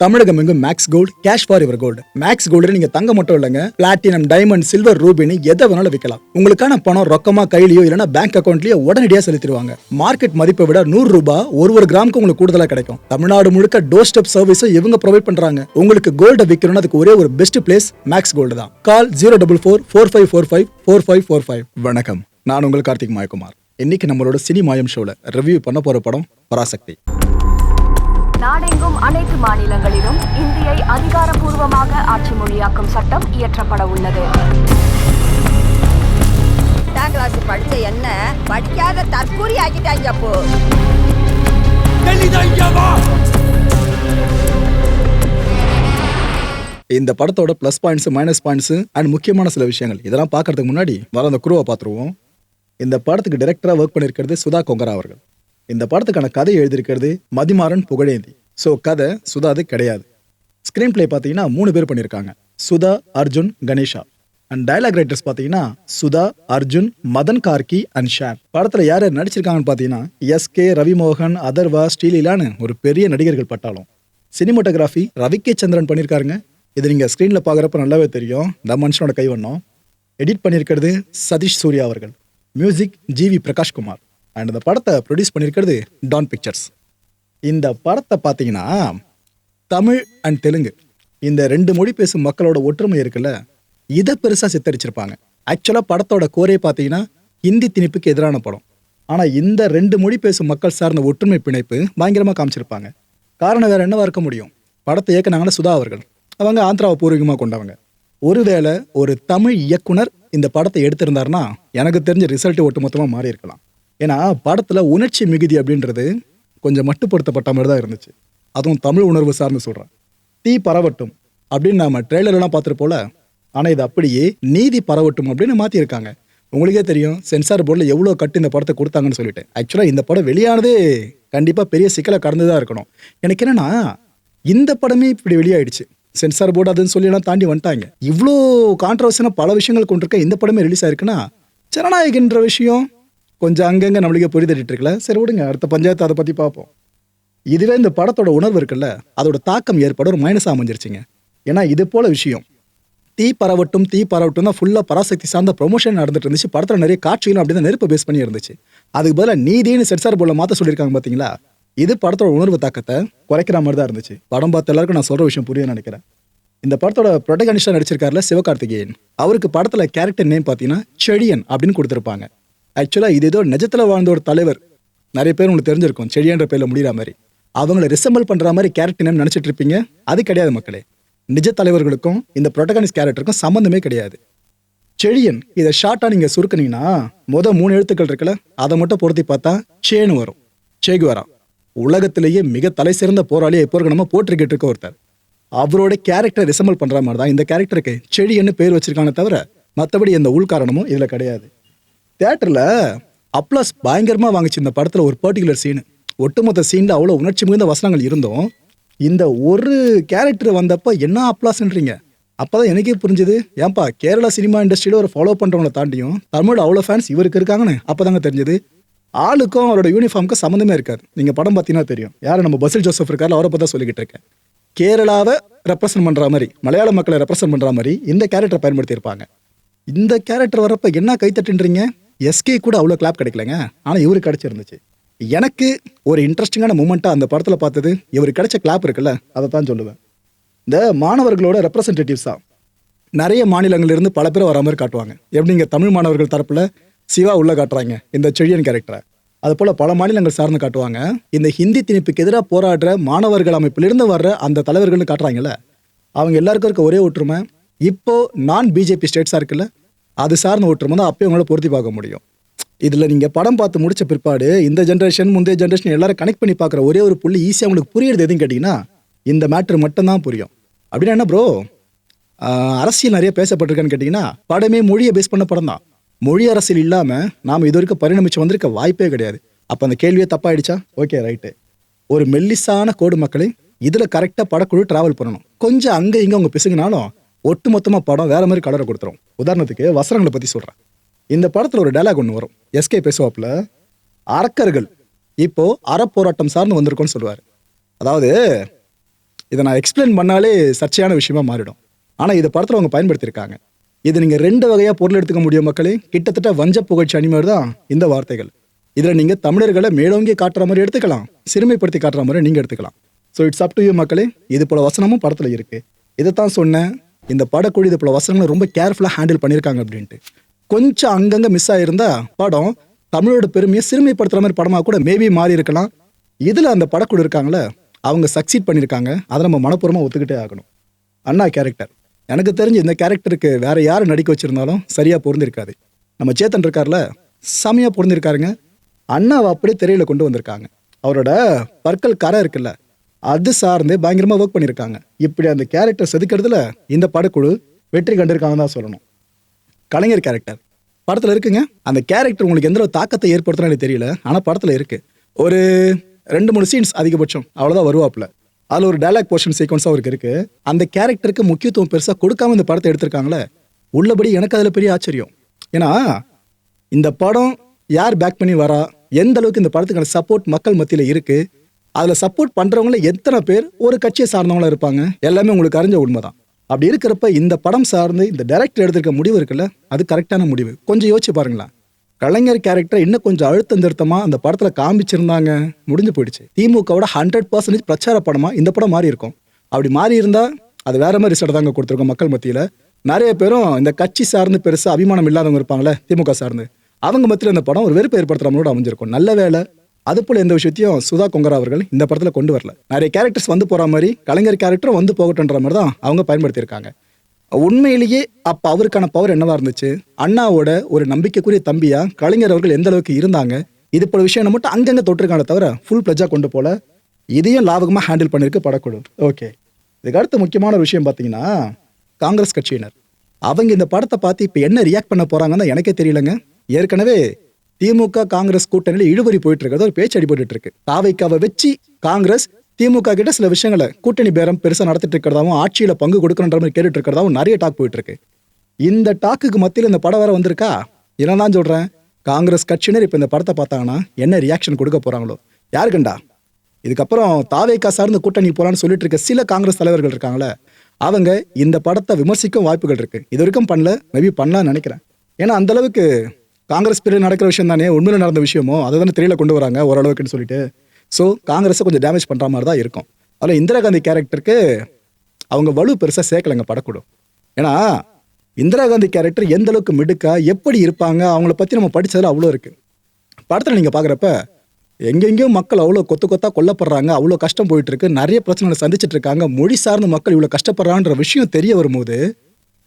தமிழகம் எங்கும் Max Gold, cash for your gold. Max Gold நீங்க தங்க மட்டும் இல்லைங்க, பிளாட்டினம், டைமண்ட், சில்வர், ரூபினி எதை வேணாலும் விற்கலாம். உங்களுக்கான பணம் ரொக்கமா கையிலயோ இல்லைன்னா பேங்க் அக்கௌண்ட்லயோ உடனடியாக செலுத்திடுவாங்க. மார்க்கெட் மதிப்பை விட 100 ரூபாய் ஒரு கிராமுக்கு உங்களுக்கு கூடுதலாக கிடைக்கும். தமிழ்நாடு முழுக்க டோர் ஸ்டெப் சர்வீஸும் இவங்க ப்ரொவைட் பண்றாங்க. உங்களுக்கு கோல்ட விற்கணும்னா அதுக்கு ஒரே ஒரு பெஸ்ட் பிளேஸ் மேக்ஸ் கோல்டு தான். கால் 04445454545. வணக்கம், நான் உங்கள் கார்த்திக் மாயகுமார். இன்னைக்கு நம்மளோட சினி மாயம் ஷோல ரிவ்யூ பண்ண போற படம் பராசக்தி. நாடெங்கும் அனைத்து மாநிலங்களிலும் இந்தியை அதிகாரப்பூர்வமாக ஆட்சி மொழியாக்கும் சட்டம் இயற்றப்பட உள்ளது. கிளாஸ் படிச்ச என்ன படிக்காத தற்கூரி ஆக்கிட்டாங்க. அப்போ இந்த படத்தோட plus points, minus points and முக்கியமான சில விஷயங்கள் இதெல்லாம் பார்க்கறதுக்கு முன்னாடி வர அந்த குருவை பார்த்துருவோம். இந்த படத்துக்கு டைரக்டரா ஒர்க் பண்ணியிருக்கிறது சுதா கொங்கரா அவர்கள். இந்த படத்துக்கான கதை எழுதியிருக்கிறது மதிமாறன் புகழேந்தி. ஸோ கதை சுதாது கிடையாது. ஸ்க்ரீன் பிளே பார்த்தீங்கன்னா 3 பேர் பண்ணியிருக்காங்க, Sudha, Arjun, Ganesha. And dialogue writers பார்த்தீங்கன்னா சுதா, அர்ஜுன், மதன் கார்கி அண்ட் ஷான். படத்தில் யார் யார் நடிச்சிருக்காங்கன்னு பார்த்தீங்கன்னா எஸ்கே, ரவிமோகன், அதர்வா, ஸ்ரீலீலான்னு ஒரு பெரிய நடிகர்கள் பட்டாலும். சினிமோட்டோகிராஃபி ரவிகே சந்திரன் பண்ணியிருக்காருங்க. இது நீங்கள் ஸ்க்ரீனில் பார்க்குறப்ப நல்லாவே தெரியும், இந்த மனுஷனோட கைவண்ணம். எடிட் பண்ணியிருக்கிறது சதீஷ் சூர்யா அவர்கள். Music GV Prakash Kumar. அண்ட் இந்த படத்தை ப்ரொடியூஸ் பண்ணியிருக்கிறது டான் பிக்சர்ஸ். இந்த படத்தை பார்த்தீங்கன்னா தமிழ் அண்ட் தெலுங்கு இந்த 2 மொழி பேசும் மக்களோட ஒற்றுமை இருக்குல்ல, இதை பெருசாக சித்தரிச்சிருப்பாங்க. ஆக்சுவலாக படத்தோட கோரே பார்த்தீங்கன்னா ஹிந்தி திணிப்புக்கு எதிரான படம். ஆனால் இந்த 2 மொழி பேசும் மக்கள் சார்ந்த ஒற்றுமை பிணைப்பு பயங்கரமாக காமிச்சிருப்பாங்க. காரணம் வேறு என்னவா இருக்க முடியும், படத்தை இயக்குனாங்கன்னா சுதா அவர்கள். அவங்க ஆந்திராவை பூர்வீகமாக கொண்டவங்க. ஒருவேளை ஒரு தமிழ் இயக்குனர் இந்த படத்தை எடுத்திருந்தாருன்னா எனக்கு தெரிஞ்ச ரிசல்ட் ஒட்டுமொத்தமாக மாறி இருக்கலாம். ஏன்னா படத்தில் உணர்ச்சி மிகுதி அப்படின்றது கொஞ்சம் மட்டுப்படுத்தப்பட்ட மாதிரி தான் இருந்துச்சு. அதுவும் தமிழ் உணர்வு சார்ந்து சொல்கிறேன். தீ பரவட்டும் அப்படின்னு நாம் ட்ரெய்லர்லாம் பார்த்துட்டு போல, ஆனால் இது அப்படியே நீதி பரவட்டும் அப்படின்னு மாற்றிருக்காங்க. உங்களுக்கே தெரியும் சென்சார் போர்டில் எவ்வளோ கட்டு இந்த படத்தை கொடுத்தாங்கன்னு சொல்லிட்டு. ஆக்சுவலாக இந்த படம் வெளியானதே கண்டிப்பாக பெரிய சிக்கலை கடந்து தான் இருக்கணும். எனக்கு என்னன்னா இந்த படமே இப்படி வெளியாயிடுச்சு, சென்சார் போர்டு அதுன்னு சொல்லிலாம் தாண்டி வந்துட்டாங்க. இவ்வளோ கான்ட்ரவர்சியான பல விஷயங்கள் கொண்டிருக்க இந்த படமே ரிலீஸ் ஆயிருக்குன்னா ஜனநாயகன்ற விஷயம் கொஞ்சம் அங்கங்கே நம்மளுக்கே புரிதட்டு இருக்குல்ல. சரி விடுங்க, அடுத்த பஞ்சாயத்து அதை பற்றி பார்ப்போம். இதுவே இந்த படத்தோட உணர்வு இருக்குல்ல, அதோட தாக்கம் ஏற்பட ஒரு மைனஸாக அமைஞ்சிருச்சுங்க. ஏன்னா இது போல விஷயம் தீ பரவட்டும் தான் ஃபுல்லாக பராசக்தி சார்ந்த ப்ரொமோஷன் நடந்துட்டு இருந்துச்சு. படத்தில் நிறைய காட்சிகளும் அப்படி தான் நெருப்பு பேஸ் பண்ணி இருந்துச்சு. அதுக்கு பதிலாக நீதினு சென்சார் போர்டில் மாற்ற சொல்லியிருக்காங்க பார்த்தீங்களா. இது படத்தோட உணர்வு தாக்கத்தை குறைக்கிற மாதிரி தான் இருந்துச்சு. படம் பார்த்த எல்லாருக்கும் நான் சொல்கிற விஷயம் புரியுதுன்னு நினைக்கிறேன். இந்த படத்தோட ப்ரொட்டகனிஸ்டாக நடிச்சிருக்காருல சிவகார்த்திகேயன். அவருக்கு படத்தில் கேரக்டர் நேம் பார்த்தீங்கன்னா செழியன் அப்படின்னு கொடுத்துருப்பாங்க. ஆக்சுவலாக இது ஏதோ நிஜத்தில் வாழ்ந்த ஒரு தலைவர், நிறைய பேர் உங்களுக்கு தெரிஞ்சிருக்கும், செழியன்ற பேரில் முடிகிற மாதிரி. அவங்கள ரிசம்பிள் பண்ணுற மாதிரி கேரக்டர் நேம் நினச்சிட்டு இருப்பீங்க. அது கிடையாது மக்களே. நிஜ தலைவர்களுக்கும் இந்த ப்ரொட்டகனிஸ்ட் கேரக்டருக்கும் சம்மந்தமே கிடையாது. செழியன் இதை ஷார்ட்டாக நீங்கள் சுருக்குனீங்கன்னா 3 எழுத்துக்கள் இருக்குல்ல, அதை மட்டும் பொருத்தி பார்த்தா சேனு வரும். சேகுவாரா உலகத்திலேயே மிக தலை சிறந்த போராளியை இப்போ நம்ம போட்டிருக்கிட்டு இருக்க ஒருத்தர். அவரோட கேரக்டர் ரிசம்பிள் பண்ணுற மாதிரி தான் இந்த கேரக்டருக்கு செழியன்னு பேர் வச்சிருக்கானே தவிர மற்றபடி எந்த உள்காரணமும் இதில் கிடையாது. தியேட்டரில் அப்ளாஸ் பயங்கரமாக வாங்கிச்சு இந்த படத்தில் ஒரு பர்டிகுலர் சீனு. ஒட்டுமொத்த சீனில் அவ்வளோ உணர்ச்சி மிகுந்த வசனங்கள் இருந்தோம். இந்த ஒரு கேரக்டர் வந்தப்போ என்ன அப்ளாஸ்ன்றீங்க. அப்போ தான் எனக்கே புரிஞ்சுது, ஏன்பா கேரளா சினிமா இண்டஸ்ட்ரியில் ஒரு ஃபாலோ பண்ணுறவங்களை தாண்டியும் தமிழ் அவ்வளோ ஃபேன்ஸ் இவருக்கு இருக்காங்கன்னு அப்போ தாங்க தெரிஞ்சது. ஆளுக்கும் அவரோட யூனிஃபார்முக்கும் சம்மந்தமே இருக்காது. நீங்கள் படம் பார்த்தீங்கன்னா தெரியும். யார் நம்ம பசில் ஜோசப் இருக்காரு, அவரை பற்றி தான் சொல்லிக்கிட்டு இருக்கேன். கேரளாவை ரெப்ரசன்ட் பண்ணுற மாதிரி, மலையாள மக்களை ரெப்ரசன்ட் பண்ணுற மாதிரி இந்த கேரக்டரை பயன்படுத்தியிருப்பாங்க. இந்த கேரக்டர் வரப்போ என்ன கைத்தட்டுன்றீங்க. எஸ்கே கூட அவ்வளோ கிளாப் கிடைக்கலங்க, ஆனால் இவருக்கு கிடைச்சிருந்துச்சு. எனக்கு ஒரு இன்ட்ரெஸ்டிங்கான மூமெண்ட்டாக அந்த படத்தில் பார்த்தது இவருக்கு கிடைச்ச கிளாப் இருக்குல்ல, அதை தான் சொல்லுவேன். இந்த மாணவர்களோட ரெப்ரசன்டேட்டிவ்ஸாக நிறைய மாநிலங்களிலிருந்து பல பேர் வர மாதிரி காட்டுவாங்க. எப்படி இங்கே தமிழ் மாணவர்கள் தரப்பில் சிவா உள்ள காட்டுறாங்க இந்த செழியன் கேரக்டரை, அது போல் பல மாநிலங்கள் சார்ந்து காட்டுவாங்க. இந்த ஹிந்தி திணிப்புக்கு எதிராக போராடுற மாணவர்கள் அமைப்பிலிருந்து வர்ற அந்த தலைவர்கள்னு காட்டுறாங்கல்ல, அவங்க எல்லாருக்கும் இருக்க ஒரே ஒற்றுமை இப்போ நான் பிஜேபி ஸ்டேட்ஸாக இருக்குல்ல, அது சார்ந்த ஒற்றுமை தான் அப்போ அவங்கள பொருத்தி பார்க்க முடியும். இதில் நீங்கள் படம் பார்த்து முடிச்ச பிற்பாடு இந்த ஜென்ரேஷன் முந்தைய ஜென்ரேஷன் எல்லாரும் கனெக்ட் பண்ணி பார்க்குற ஒரே ஒரு புள்ளி ஈஸியாக உங்களுக்கு புரியுறது எதுன்னு கேட்டிங்கன்னா இந்த மேட்ரு மட்டும்தான் புரியும். அப்படின்னா என்ன ப்ரோ, அரசியல் நிறைய பேசப்பட்டிருக்கான்னு கேட்டிங்கன்னா படமே மொழியை பேஸ் பண்ண படம் தான். மொழி அரசியல் இல்லாமல் நாம் இது வரைக்கும் பரிணமிச்சு வந்திருக்க வாய்ப்பே கிடையாது. அப்போ அந்த கேள்வியே தப்பாயிடுச்சா? Okay right. ஒரு மெல்லிசான கோடு மக்களை இதில் கரெக்டாக படக்குழு ட்ராவல் பண்ணணும். கொஞ்சம் அங்கே இங்கே அவங்க பிசுங்கினாலும் ஒட்டு மொத்தமாக படம் வேற மாதிரி கலரை கொடுத்துரும். உதாரணத்துக்கு வசனங்களை பற்றி சொல்கிறேன். இந்த படத்தில் ஒரு டைலாக் ஒன்று வரும், எஸ்கே பேசுவாப்பில், அரக்கர்கள் இப்போ அறப்போராட்டம் சார்ந்து வந்திருக்கோன்னு சொல்லுவார். அதாவது இதை நான் எக்ஸ்பிளைன் பண்ணாலே சர்ச்சையான விஷயமா மாறிடும். ஆனால் இதை படத்தில் அவங்க பயன்படுத்தியிருக்காங்க. இது நீங்கள் 2 வகையாக பொருள் எடுத்துக்க முடியும் மக்களே. கிட்டத்தட்ட வஞ்ச புகழ்ச்சி அணிமாரி தான் இந்த வார்த்தைகள். இதில் நீங்கள் தமிழர்களை மேலோங்கி காட்டுற மாதிரி எடுத்துக்கலாம், சிறுமைப்படுத்தி காட்டுற மாதிரி நீங்கள் எடுத்துக்கலாம். So it's up to you மக்களே. இது போல வசனமும் படத்தில் இருக்குது. இதைத்தான் சொன்னேன், இந்த படக்குழு இது போல வசனங்களை ரொம்ப கேர்ஃபுல்லாக ஹேண்டில் பண்ணியிருக்காங்க அப்படின்ட்டு. கொஞ்சம் அங்கங்கே மிஸ் ஆகிருந்தா படம் தமிழோட பெருமையை சிறுமைப்படுத்துகிற மாதிரி படமாக கூட மேபி மாறி இருக்கலாம். இதில் அந்த படக்குழு இருக்காங்களே, அவங்க சக்சீட் பண்ணியிருக்காங்க. அதை நம்ம மனப்பூர்வமாக ஒத்துக்கிட்டே ஆகணும். அண்ணா கேரக்டர் எனக்கு தெரிஞ்சு இந்த கேரக்டருக்கு வேற யார் நடிக்க வச்சிருந்தாலும் சரியாக பொருந்திருக்காது. நம்ம சேத்தன் இருக்கார்ல, செமையாக பொருந்திருக்காருங்க. அண்ணாவை அப்படியே திரையில கொண்டு வந்திருக்காங்க. அவரோட பற்கள் கரை இருக்குல்ல, அது சார்ந்து பயங்கரமாக ஒர்க் பண்ணியிருக்காங்க. இப்படி அந்த கேரக்டர் செதுக்கிறதுல இந்த படக்குழு வெற்றி கண்டிருக்காங்க தான் சொல்லணும். கலைஞர் கேரக்டர் படத்தில் இருக்குங்க. அந்த கேரக்டர் உங்களுக்கு எந்த தாக்கத்தை ஏற்படுத்துனா எனக்கு தெரியல, ஆனால் படத்தில் இருக்கு. ஒரு 2-3 சீன்ஸ் அதிகபட்சம் அவ்வளோதான் வருவாப்புல. அதில் ஒரு டயலாக் போர்ஷன் சீக்வன்ஸாக அவருக்கு இருக்கு. அந்த கேரக்டருக்கு முக்கியத்துவம் பெருசாக கொடுக்காம இந்த படத்தை எடுத்திருக்காங்களே, உள்ளபடி எனக்கு அதில் பெரிய ஆச்சரியம். ஏன்னா இந்த படம் யார் பேக் பண்ணி வரா, எந்த அளவுக்கு இந்த படத்துக்கான சப்போர்ட் மக்கள் மத்தியில் இருக்கு, அதில் சப்போர்ட் பண்ணுறவங்கள எத்தனை பேர் ஒரு கட்சியை சார்ந்தவங்களா இருப்பாங்க, எல்லாமே உங்களுக்கு அறிஞ்ச உண்மைதான். அப்படி இருக்கிறப்ப இந்த படம் சார்ந்து இந்த டைரக்டர் எடுத்திருக்க முடிவு இருக்குல்ல, அது கரெக்டான முடிவு. கொஞ்சம் யோசிச்சு பாருங்களேன். கலைஞர் கேரக்டர் இன்னும் கொஞ்சம் அழுத்தம் திருத்தமாக அந்த படத்தில் காமிச்சிருந்தாங்க, முடிஞ்சு போயிடுச்சு. திமுகவோட 100% பிரச்சார படமாக இந்த படம் மாறி இருக்கும். அப்படி மாறி இருந்தால் அது வேற மாதிரி ரிசல்ட் தாங்க கொடுத்துருக்கோம் மக்கள் மத்தியில். நிறைய பேரும் இந்த கட்சி சார்ந்து பெருசாக அபிமானம் இல்லாதவங்க இருப்பாங்களே, திமுக சார்ந்து, அவங்க மத்தியில் இந்த படம் ஒரு வெறுப்பு ஏற்படுத்துறவங்களோட அமைஞ்சிருக்கும். நல்ல வேலை அது போல எந்த விஷயத்தையும் சுதா கொங்கரா அவர்கள் இந்த படத்தில் கொண்டு வரல. நிறைய கேரக்டர்ஸ் வந்து போகிற மாதிரி கலைஞர் கேரக்டரும் வந்து போகட்டுன்ற மாதிரி தான் அவங்க பயன்படுத்தியிருக்காங்க. உண்மையிலேயே அப்போ அவருக்கான பவர் என்னவா இருந்துச்சு, அண்ணாவோட ஒரு நம்பிக்கைக்குரிய தம்பியா கலைஞர் அவர்கள் எந்த அளவுக்கு இருந்தாங்க, இது போல விஷயம் மட்டும் அங்கங்கே தொட்டிருக்காங்க தவிர ஃபுல் பிளஜா கொண்டு போல. இதையும் லாபகமாக ஹேண்டில் பண்ணியிருக்கு படக்குழு. ஓகே, இதுக்கு அடுத்த முக்கியமான ஒரு விஷயம் பார்த்தீங்கன்னா, காங்கிரஸ் கட்சியினர் அவங்க இந்த படத்தை பார்த்து இப்போ என்ன ரியாக்ட் பண்ண போறாங்கன்னு எனக்கே தெரியலங்க. ஏற்கனவே திமுக காங்கிரஸ் கூட்டணியில் இழுபறி போயிட்டு இருக்கிறது ஒரு பேச்சு அடிபட்டு இருக்கு. தாவைக்காவை வச்சு காங்கிரஸ் திமுக கிட்ட சில விஷயங்களை கூட்டணி பேரம் பெருசாக நடத்திட்டு இருக்கிறதாவும் ஆட்சியில் பங்கு கொடுக்கணுன்ற மாதிரி கேட்டுட்டு இருக்கிறதாவும் நிறைய டாக் போயிட்டு இருக்கு. இந்த டாக்குக்கு மத்தியில் இந்த படம் வேற வந்திருக்கா. என்னதான் சொல்றேன், காங்கிரஸ் கட்சியினர் இப்போ இந்த படத்தை பார்த்தாங்கன்னா என்ன ரியாக்ஷன் கொடுக்க போறாங்களோ யாருக்குண்டா. இதுக்கப்புறம் தாவேக்கா சார்ந்த கூட்டணி போலான்னு சொல்லிட்டு இருக்க சில காங்கிரஸ் தலைவர்கள் இருக்காங்களே, அவங்க இந்த படத்தை விமர்சிக்கும் வாய்ப்புகள் இருக்கு. இது வரைக்கும் பண்ணல, மேபி பண்ணலாம்னு நினைக்கிறேன். ஏன்னா அந்த அளவுக்கு காங்கிரஸ் பிரிவில் நடக்கிற விஷயம் தானே, உண்மையில நடந்த விஷயமோ அதை தானே திரையில கொண்டு வராங்க ஓரளவுக்குன்னு சொல்லிட்டு. ஸோ காங்கிரஸை கொஞ்சம் டேமேஜ் பண்ணுற மாதிரி தான் இருக்கும். அதில் இந்திரா காந்தி கேரக்டருக்கு அவங்க வலு பெருசாக சேர்க்கலைங்க படக்கூடும். ஏன்னா இந்திரா காந்தி கேரக்டர் எந்த அளவுக்கு மிடுக்கா எப்படி இருப்பாங்க அவங்கள பற்றி நம்ம படித்ததில் அவ்வளோ இருக்குது. படத்தில் நீங்கள் பார்க்குறப்ப எங்கெங்கேயும் மக்கள் அவ்வளோ கொத்தாக கொல்லப்படுறாங்க, அவ்வளோ கஷ்டம் போயிட்டு இருக்கு, நிறைய பிரச்சனைகளை சந்திச்சுட்டு இருக்காங்க, மொழி சார்ந்த மக்கள் இவ்வளோ கஷ்டப்படுறான்ற விஷயம் தெரிய வரும்போது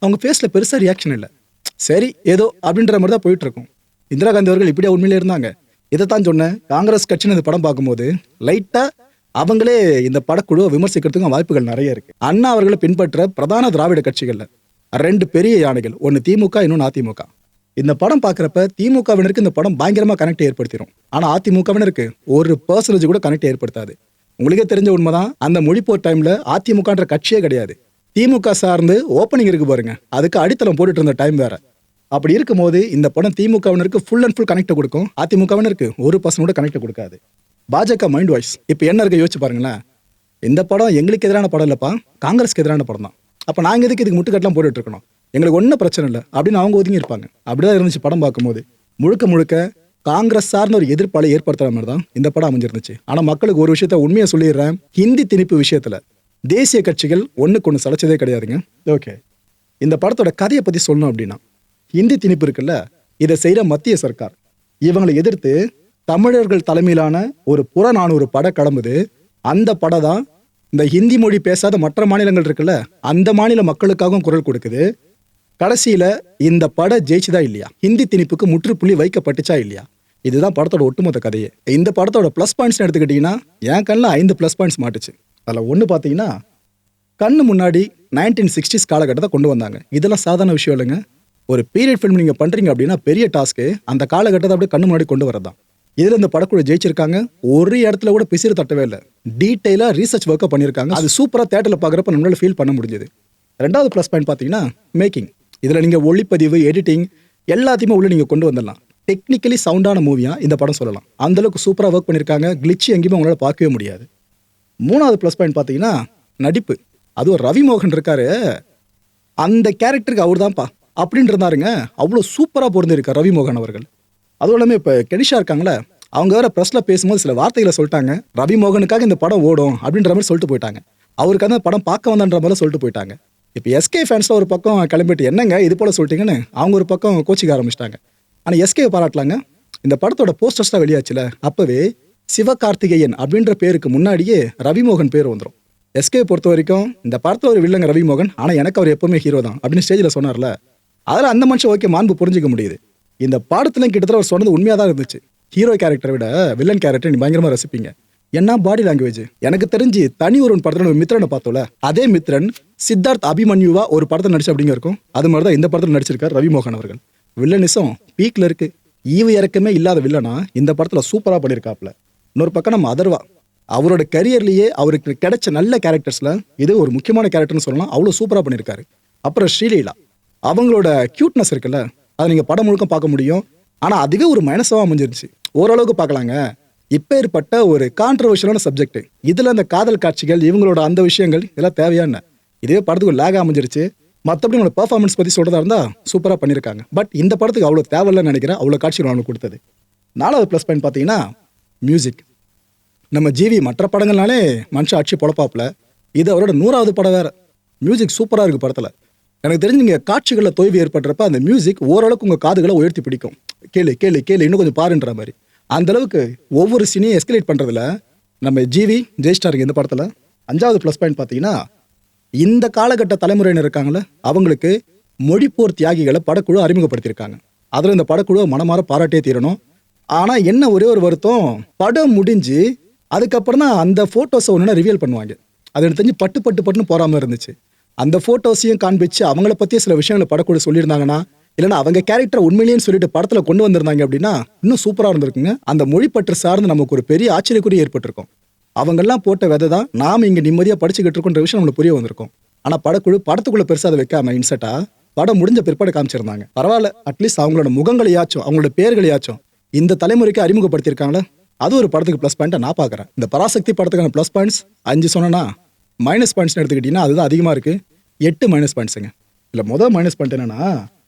அவங்க ஃபேஸில் பெருசாக ரியாக்ஷன் இல்லை. சரி ஏதோ அப்படின்ற மாதிரி தான் போயிட்டு இருக்கும். இந்திரா காந்தி அவர்கள் இப்படியே உண்மையிலே இருந்தாங்க. இதைத்தான் சொன்னேன், காங்கிரஸ் கட்சின்னு இந்த படம் பார்க்கும்போது லைட்டாக அவங்களே இந்த படக்குழுவை விமர்சிக்கிறதுக்கும் வாய்ப்புகள் நிறைய இருக்கு. அண்ணா அவர்களை பின்பற்ற பிரதான திராவிட கட்சிகள்ல 2 பெரிய யானைகள், ஒன்று திமுக, இன்னொன்று அதிமுக. இந்த படம் பார்க்குறப்ப திமுகவினருக்கு இந்த படம் பயங்கரமாக கனெக்ட் ஏற்படுத்திடும். ஆனால் அதிமுகவினருக்கு 1% கூட கனெக்ட் ஏற்படுத்தாது. உங்களுக்கே தெரிஞ்ச உண்மைதான், அந்த மொழிப்போர் டைம்ல அதிமுகன்ற கட்சியே கிடையாது. திமுக சார்ந்து ஓப்பனிங் இருக்கு பாருங்க, அதுக்கு அடித்தளம் போட்டுட்டு இருந்த டைம் வேற. அப்படி இருக்கும்போது இந்த படம் திமுகவினருக்கு ஃபுல் அண்ட் ஃபுல் கனெக்ட் கொடுக்கும், அதிமுகவினருக்கு 1% கூட கனெக்ட் கொடுக்காது. பாஜக மைண்ட் வாய்ஸ் இப்போ என்ன இருக்கு யோசிச்சு பாருங்களேன். இந்த படம் எங்களுக்கு எதிரான படம் இல்லப்பா, காங்கிரஸ்க்கு எதிரான படம் தான். அப்போ நாங்கள் எதுக்கு இதுக்கு முட்டுக்கட்டெலாம் போட்டுட்டு இருக்கணும், எங்களுக்கு ஒன்றும் பிரச்சனை இல்லை அப்படின்னு அவங்க ஒதுங்கி இருப்பாங்க. அப்படிதான் இருந்துச்சு படம் பார்க்கும்போது. முழுக்க முழுக்க காங்கிரஸ் சார்ந்த ஒரு எதிர்ப்பாளை ஏற்படுத்துற மாதிரி தான் இந்த படம் அமைஞ்சிருந்துச்சு. ஆனால் மக்களுக்கு ஒரு விஷயத்த உண்மையை சொல்லிடுறேன், ஹிந்தி திணிப்பு விஷயத்தில் தேசிய கட்சிகள் ஒன்றுக்கு ஒன்று சளைச்சதே கிடையாதுங்க. ஓகே, இந்த படத்தோட கதையை பற்றி சொல்லணும் அப்படின்னா, ஹிந்தி திணிப்பு இருக்குல்ல, இதை செய்கிற மத்திய சர்க்கார் இவங்களை எதிர்த்து தமிழர்கள் தலைமையிலான ஒரு புறநானூறு படம் கிளம்புது. அந்த படம் தான் இந்த ஹிந்தி மொழி பேசாத மற்ற மாநிலங்கள் இருக்குல்ல, அந்த மாநில மக்களுக்காகவும் குரல் கொடுக்குது. கடைசியில் இந்த படம் ஜெயிச்சுதா இல்லையா, ஹிந்தி திணிப்புக்கு முற்றுப்புள்ளி வைக்கப்பட்டுச்சா இல்லையா, இதுதான் படத்தோட ஒட்டுமொத்த கதையே. இந்த படத்தோட ப்ளஸ் பாயிண்ட்ஸ் எடுத்துக்கிட்டிங்கன்னா என் கண்ணில் 5 ப்ளஸ் பாயிண்ட்ஸ் மாட்டுச்சு. அதில் ஒன்று பார்த்தீங்கன்னா, கண்ணு முன்னாடி 1960s காலகட்டத்தை கொண்டு வந்தாங்க. இதெல்லாம் சாதாரண விஷயம் இல்லைங்க. ஒரு பீரியட் ஃபிலிம் நீங்கள் பண்ணுறீங்க அப்படின்னா பெரிய டாஸ்க்கு அந்த காலகட்டத்தை அப்படியே கண்ணு முன்னாடி கொண்டு வரதான். இதில் இந்த படக்குழு ஜெயிச்சிருக்காங்க. ஒரு இடத்துல கூட பிசிறு தட்டவே இல்லை, டீட்டெயிலாக ரீசர்ச் ஒர்க்காக பண்ணியிருக்காங்க. அது சூப்பராக தேட்டரில் பார்க்குறப்ப நம்மளால ஃபீல் பண்ண முடிஞ்சது. 2வது ப்ளஸ் பாயிண்ட் பார்த்தீங்கன்னா மேக்கிங். இதில் நீங்கள் ஒளிப்பதிவு, எடிட்டிங் எல்லாத்தையுமே உள்ள நீங்கள் கொண்டு வந்துடலாம். டெக்னிக்கலி சவுண்டான மூவியாக இந்த படம் சொல்லலாம். அந்தளவுக்கு சூப்பராக ஒர்க் பண்ணியிருக்காங்க. கிளிச்சு எங்கேயுமே உங்களால் பார்க்கவே முடியாது. 3வது ப்ளஸ் பாயிண்ட் பார்த்தீங்கன்னா நடிப்பு, அதுவும் ரவி மோகன் இருக்காரு, அந்த கேரக்டருக்கு அவர் தான்ப்பா அப்படின்னு இருந்தாருங்க. அவ்வளோ சூப்பராக பொருந்திருக்கார் ரவி மோகன் அவர்கள். அதுவும் இல்லாமல் இப்போ கெனிஷா இருக்காங்களே, அவங்க வேற ப்ரெஸ்ஸில் பேசும்போது சில வார்த்தைகளை சொல்லிட்டாங்க. ரவி மோகனுக்காக இந்த படம் ஓடும் அப்படின்ற மாதிரி சொல்லிட்டு போயிட்டாங்க. அவருக்கு அந்த படம் பார்க்க வந்தன்ற மாதிரி சொல்லிட்டு போயிட்டாங்க. இப்போ எஸ்கே ஃபேன்ஸில் ஒரு பக்கம் கிளம்பிட்டு என்னங்க இது போல் சொல்லிட்டீங்கன்னு அவங்க ஒரு பக்கம் கோச்சிக்க ஆரம்பிச்சிட்டாங்க. ஆனால் எஸ்கே பாராட்டலாங்க. இந்த படத்தோட போஸ்டர்ஸ்லாம் வெளியாச்சுல, அப்போவே சிவகார்த்திகேயன் அப்படின்ற பேருக்கு முன்னாடியே ரவிமோகன் பேர் வந்துடும். எஸ்கே பொறுத்த வரைக்கும் இந்த படத்தில் ஒரு வில்லங்க ரவிமோகன், ஆனால் எனக்கு அவர் எப்பவுமே ஹீரோ தான் அப்படின்னு ஸ்டேஜில் சொன்னார்ல, அதில் அந்த மனுஷன் ஓகே மாண்பு புரிஞ்சிக்க முடியுது. இந்த படத்துலையும் கிட்டத்தட்ட அவர் சொன்னது உண்மையாக தான் இருந்துச்சு. ஹீரோ கேரக்டரை விட வில்லன் கேரக்டர் நீ பயங்கரமாக ரசிப்பீங்க. என்ன பாடி லாங்குவேஜ். எனக்கு தெரிஞ்சு தனி ஒருவன் படத்தில் மித்ரனை பார்த்தோம்ல, அதே மித்ரன் சித்தார்த் அபிமன்யுவா ஒரு படத்தில் நடிச்சு அப்படிங்க இருக்கும். அது மாதிரி தான் இந்த படத்தில் நடிச்சிருக்கார் ரவிமோகன் அவர்கள். வில்லனிசம் பீக்ல இருக்கு. ஈவு இறக்கமே இல்லாத வில்லனா இந்த படத்தில் சூப்பராக பண்ணியிருக்காப்ல. இன்னொரு பக்கம் நம்ம அதர்வா, அவரோட கரியர்லேயே அவருக்கு கிடைச்ச நல்ல கேரக்டர்ஸில் இது ஒரு முக்கியமான கேரக்டர்னு சொல்லலாம். அவ்வளோ சூப்பராக பண்ணியிருக்காரு. அப்புறம் ஸ்ரீலீலா, அவங்களோட க்யூட்னஸ் இருக்குல்ல, அதை நீங்கள் படம் முழுக்க பார்க்க முடியும். ஆனால் அதுவே ஒரு மைனஸாக அமைஞ்சிருச்சு. ஓரளவுக்கு பார்க்கலாங்க. இப்போ ஏற்பட்ட ஒரு கான்ட்ரவர்ஷியலான சப்ஜெக்ட், இதில் அந்த காதல் காட்சிகள் இவங்களோட அந்த விஷயங்கள் இதெல்லாம் தேவையான, இதுவே படத்துக்கு லேக் அமைஞ்சிருச்சு. மற்றபடி உங்களோட பெர்ஃபார்மன்ஸ் பற்றி சொல்கிறதா இருந்தால் சூப்பராக பண்ணியிருக்காங்க. பட் இந்த படத்துக்கு அவ்வளோ தேவையில்லைன்னு நினைக்கிறேன். அவ்வளோ காட்சிகள் அவங்களுக்கு கொடுத்தது. 4வது ப்ளஸ் பாயிண்ட் பார்த்தீங்கன்னா மியூசிக். நம்ம ஜிவி மற்ற படங்கள்னாலே மனுஷன் அடிச்சு பொழப்பாப்புல, இது அவரோட 100வது படம் வேறு. மியூசிக் சூப்பராக இருக்குது படத்தில். எனக்கு தெரிஞ்சு நீங்கள் காட்சிகளில் தொய்வு ஏற்படுறப்ப அந்த மியூசிக் ஓரளவுக்கு உங்கள் காதுகளை உயர்த்தி பிடிக்கும். கேளு கேளு கேளு இன்னும் கொஞ்சம் பாருன்ற மாதிரி. அந்தளவுக்கு ஒவ்வொரு சீனையும் எஸ்கலேட் பண்ணுறதுல நம்ம ஜிவி ஜெயிஸ்டாருக்கு இந்த படத்தில். 5வது ப்ளஸ் பாயிண்ட் பார்த்தீங்கன்னா இந்த காலகட்ட தலைமுறையினர் இருக்காங்களே, அவங்களுக்கு மொழிப்போர் தியாகிகளை படக்குழு அறிமுகப்படுத்தியிருக்காங்க. அதில் இந்த படக்குழு மனமாற பாராட்டே தீரணும். ஆனால் என்ன ஒரே ஒரு வருத்தம், படம் முடிஞ்சு அதுக்கப்புறம் தான் அந்த ஃபோட்டோஸை ஒன்று ரிவீல் பண்ணுவாங்க. அது எனக்கு தெரிஞ்சு பட்டு பட்டு பட்டுன்னு போகாமல் இருந்துச்சு. அந்த ஃபோட்டோஸையும் காண்பிச்சு அவங்கள பற்றிய சில விஷயங்களை படக்குழு சொல்லியிருந்தாங்கன்னா, இல்லைன்னா அவங்க கேரக்டர் உண்மையிலேன்னு சொல்லிட்டு படத்தில் கொண்டு வந்திருந்தாங்க அப்படின்னா இன்னும் சூப்பராக இருந்திருக்குங்க. அந்த மொழிப்பற்று சார்ந்து நமக்கு ஒரு பெரிய ஆச்சரியக்குரிய ஏற்பட்டிருக்கும். அவங்கெல்லாம் போட்ட விதை தான் நாம் இங்கே நிம்மதியாக படிச்சுக்கிட்டு இருக்கோன்ற விஷயம் நம்மளுக்கு புரிய வந்திருக்கும். ஆனால் படக்குழு படத்துக்குள்ளே பெருசாக அதை வைக்காம இன்செட்டா படம் முடிஞ்ச பிற்பாடு காமிச்சிருந்தாங்க. பரவாயில்ல, அட்லீஸ்ட் அவங்களோட முகங்களையாச்சும் அவங்களோட பேர்களையாச்சும் இந்த தலைமுறைக்கு அறிமுகப்படுத்தியிருக்காங்களே, அது ஒரு படத்துக்கு ப்ளஸ் பாயிண்ட்டை நான் பார்க்குறேன். இந்த பராசக்தி படத்துக்கான ப்ளஸ் பாயிண்ட்ஸ் 5 சொன்னா, மைனஸ் பாயிண்ட்ஸ்னு எடுத்துக்கிட்டிங்கன்னா அதுதான் அதிகமாக இருக்குது. 8 மைனஸ் பாயிண்ட்ஸுங்க. இல்லை முதல் மைனஸ் பாயிண்ட் என்னன்னா,